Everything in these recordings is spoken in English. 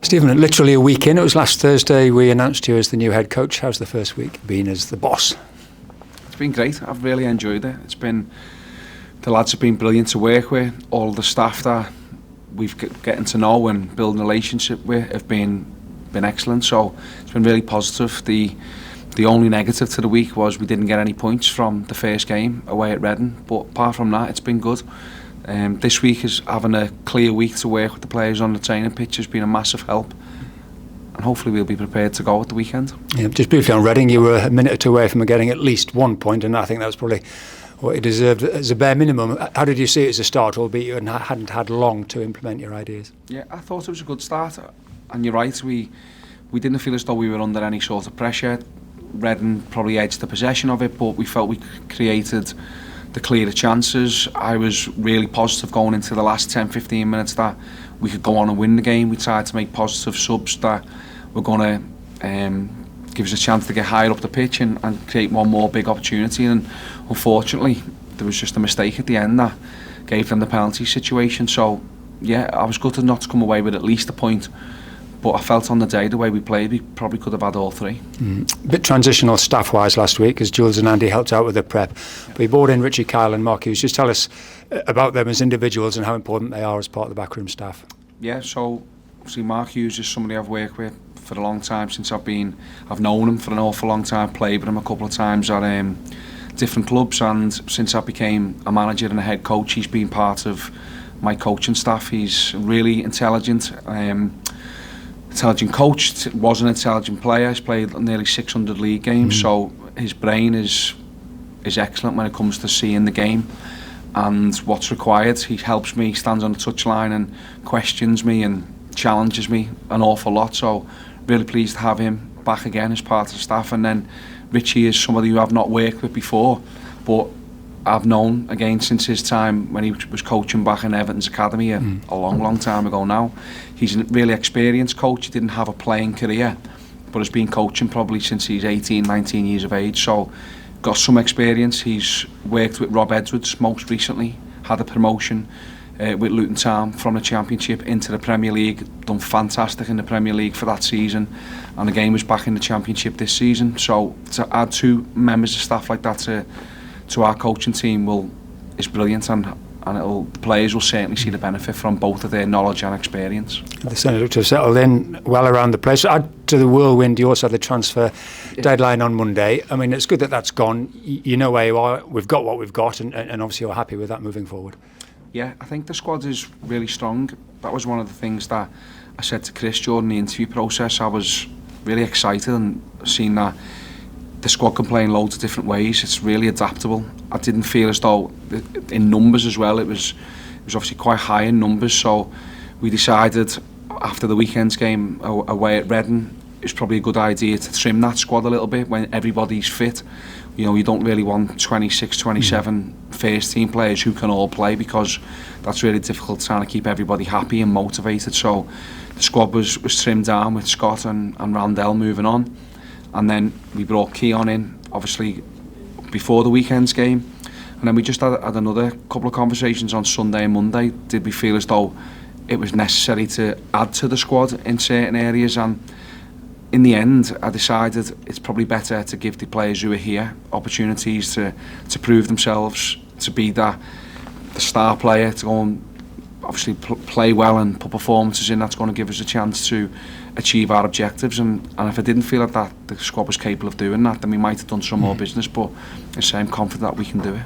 Stephen, literally a week in, it was last Thursday we announced you as the new head coach. How's the first week been as the boss? It's been great. I've really enjoyed it. The lads have been brilliant to work with. All the staff that we've getting to know and building a relationship with have been excellent. So it's been really positive. The only negative to the week was we didn't get any points from the first game away at Reading. But apart from that, it's been good. This week is having a clear week to work with the players on the training pitch has been a massive help. And hopefully we'll be prepared to go at the weekend. Yeah, just briefly on Reading, you were a minute or two away from getting at least 1 point, and I think that was probably what you deserved as a bare minimum. How did you see it as a start, albeit you hadn't had long to implement your ideas? Yeah, I thought it was a good start, and you're right, we didn't feel as though we were under any sort of pressure. Reading probably edged the possession of it, but we felt we created the clearer chances. I was really positive going into the last 10-15 minutes that we could go on and win the game. We tried to make positive subs that were going to give us a chance to get higher up the pitch and create one more big opportunity, and unfortunately there was just a mistake at the end that gave them the penalty situation. So yeah, I was gutted not to come away with at least a point, but I felt on the day, the way we played, we probably could have had all three. Bit transitional staff-wise last week as Jules and Andy helped out with the prep. We brought in Richie, Kyle and Mark Hughes. Just tell us about them as individuals and how important they are as part of the backroom staff. Yeah, so obviously Mark Hughes is somebody I've worked with for a long time since I've known him for an awful long time, played with him a couple of times at different clubs, and since I became a manager and a head coach, he's been part of my coaching staff. He's really intelligent coach, was an intelligent player. He's played nearly 600 league games, so his brain is excellent when it comes to seeing the game and what's required. He helps me, stands on the touchline and questions me and challenges me an awful lot, so really pleased to have him back again as part of the staff. And then Richie is somebody who I've not worked with before, but I've known again since his time when he was coaching back in Everton's academy a long time ago now. He's a really experienced coach. He didn't have a playing career, but has been coaching probably since he's 18, 19 years of age, so got some experience. He's worked with Rob Edwards most recently, had a promotion with Luton Town from the Championship into the Premier League, done fantastic in the Premier League for that season, and again was back in the Championship this season. So to add two members of staff like that to our coaching team is brilliant, and the players will certainly see the benefit from both of their knowledge and experience. They certainly look to have settled in well around the place. Add to the whirlwind, you also had the transfer deadline on Monday. I mean, it's good that that's gone. You know where you are. We've got what we've got, and obviously you're happy with that moving forward. Yeah, I think the squad is really strong. That was one of the things that I said to Chris during the interview process. I was really excited and seeing that the squad can play in loads of different ways. It's really adaptable. I didn't feel as though, in numbers as well, it was obviously quite high in numbers, so we decided after the weekend's game away at Reading, it's probably a good idea to trim that squad a little bit when everybody's fit. You know, you don't really want 26, 27 first team players who can all play, because that's really difficult trying to keep everybody happy and motivated. So the squad was trimmed down with Scott and Randell moving on. And then we brought Keon in, obviously, before the weekend's game. And then we just had another couple of conversations on Sunday and Monday. Did we feel as though it was necessary to add to the squad in certain areas? And in the end, I decided it's probably better to give the players who are here opportunities to prove themselves, to be the star player, to go and obviously play well and put performances in. That's going to give us a chance to achieve our objectives, and if I didn't feel that the squad was capable of doing that, then we might have done some more business, but I'm confident that we can do it.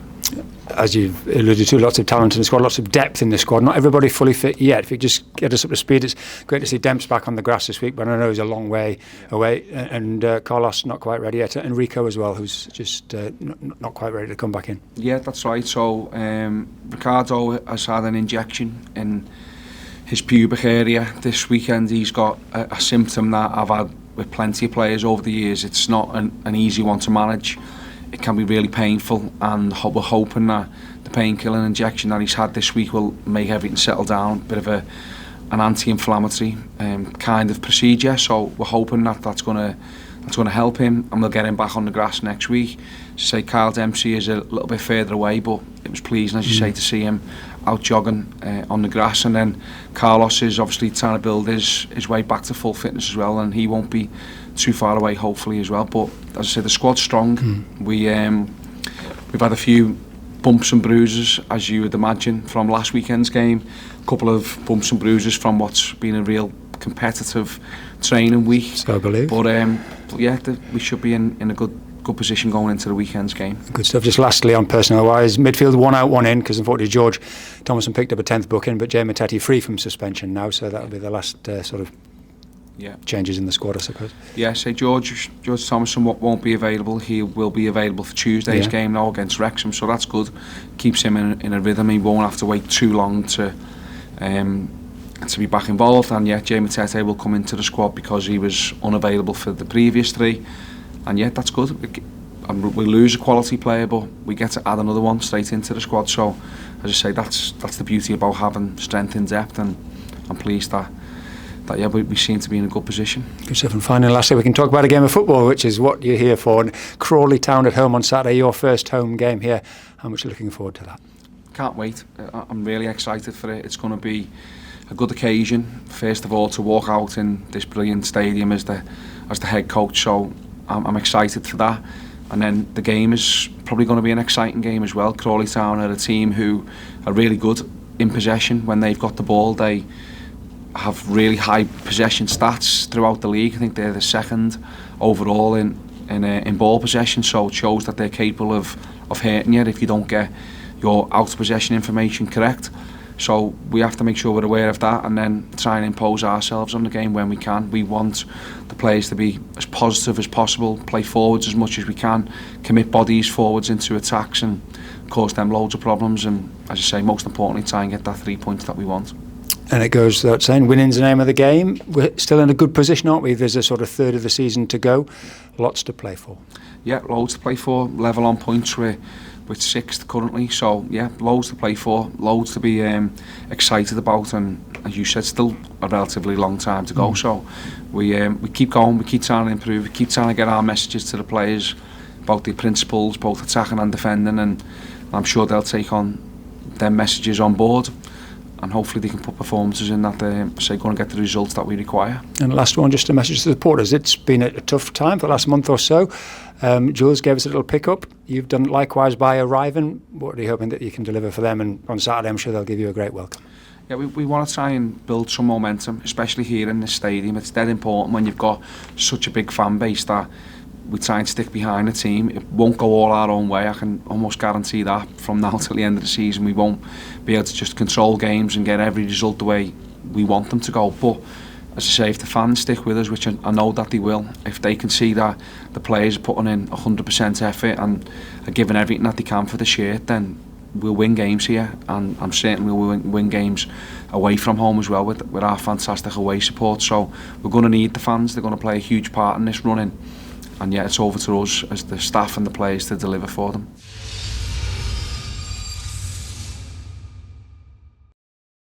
As you've alluded to, lots of talent in the squad, lots of depth in the squad. Not everybody fully fit yet. If you just get us up to speed, it's great to see Demps back on the grass this week, but I know he's a long way away, and Carlos not quite ready yet, and Rico as well, who's just not quite ready to come back in. Yeah, that's right. So Ricardo has had an injection in his pubic area this weekend. He's got a symptom that I've had with plenty of players over the years. It's not an easy one to manage. It can be really painful, and we're hoping that the painkiller injection that he's had this week will make everything settle down. A bit of an anti-inflammatory kind of procedure. So we're hoping that that's going to help him, and we'll get him back on the grass next week. To say Kyle Dempsey is a little bit further away, but it was pleasing, as you say, to see him out jogging on the grass, and then Carlos is obviously trying to build his way back to full fitness as well, and he won't be too far away hopefully as well. But as I said, the squad's strong. We've had a few bumps and bruises, as you would imagine, from last weekend's game. A couple of bumps and bruises from what's been a real competitive training week. So I believe. But yeah, we should be in a good position going into the weekend's game. Good stuff. Just lastly on personnel-wise, midfield 1 out, 1 in, because unfortunately George Thomason picked up a 10th booking, but Jay Matete free from suspension now, so that'll be the last sort of changes in the squad, I suppose. Yeah, say George Thomason won't be available. He will be available for Tuesday's game now against Wrexham, so that's good. Keeps him in a rhythm. He won't have to wait too long to be back involved. And Jay Matete will come into the squad because he was unavailable for the previous 3. And that's good. We lose a quality player, but we get to add another one straight into the squad. So, as I say, that's the beauty about having strength in depth, and I'm pleased that we seem to be in a good position. Good stuff. And finally, lastly, we can talk about a game of football, which is what you're here for. And Crawley Town at home on Saturday, your first home game here. How much are you looking forward to that? Can't wait. I'm really excited for it. It's going to be a good occasion, first of all, to walk out in this brilliant stadium as the head coach. So I'm excited for that, and then the game is probably going to be an exciting game as well. Crawley Town are a team who are really good in possession. When they've got the ball, they have really high possession stats throughout the league. I think they're the 2nd overall in ball possession, so it shows that they're capable of hurting you if you don't get your out of possession information correct. So we have to make sure we're aware of that, and then try and impose ourselves on the game when we can. We want the players to be as positive as possible, play forwards as much as we can, commit bodies forwards into attacks and cause them loads of problems, and as I say, most importantly, try and get that 3 points that we want. And it goes without saying, winning's the name of the game. We're still in a good position, aren't we? There's a sort of third of the season to go. Lots to play for. Yeah, loads to play for. Level on points with 6th currently, so loads to play for, loads to be excited about, and as you said, still a relatively long time to go. So we keep going, we keep trying to improve, we keep trying to get our messages to the players about the principles, both attacking and defending, and I'm sure they'll take on their messages on board, and hopefully they can put performances in that they're going to get the results that we require. And last one, just a message to the supporters. It's been a tough time for the last month or so. Jules gave us a little pick-up. You've done likewise by arriving. What are you hoping that you can deliver for them? And on Saturday, I'm sure they'll give you a great welcome. Yeah, we want to try and buid some momentum, especially here in this stadium. It's dead important when you've got such a big fan base that we try and stick behind the team. It won't go all our own way. I can almost guarantee that from now till the end of the season. We won't be able to just control games and get every result the way we want them to go. But as I say, if the fans stick with us, which I know that they will, if they can see that the players are putting in 100% effort and are giving everything that they can for the shirt, then we'll win games here, and I'm certain we'll win games away from home as well with our fantastic away support. So we're going to need the fans. They're going to play a huge part in this running, and it's over to us as the staff and the players to deliver for them.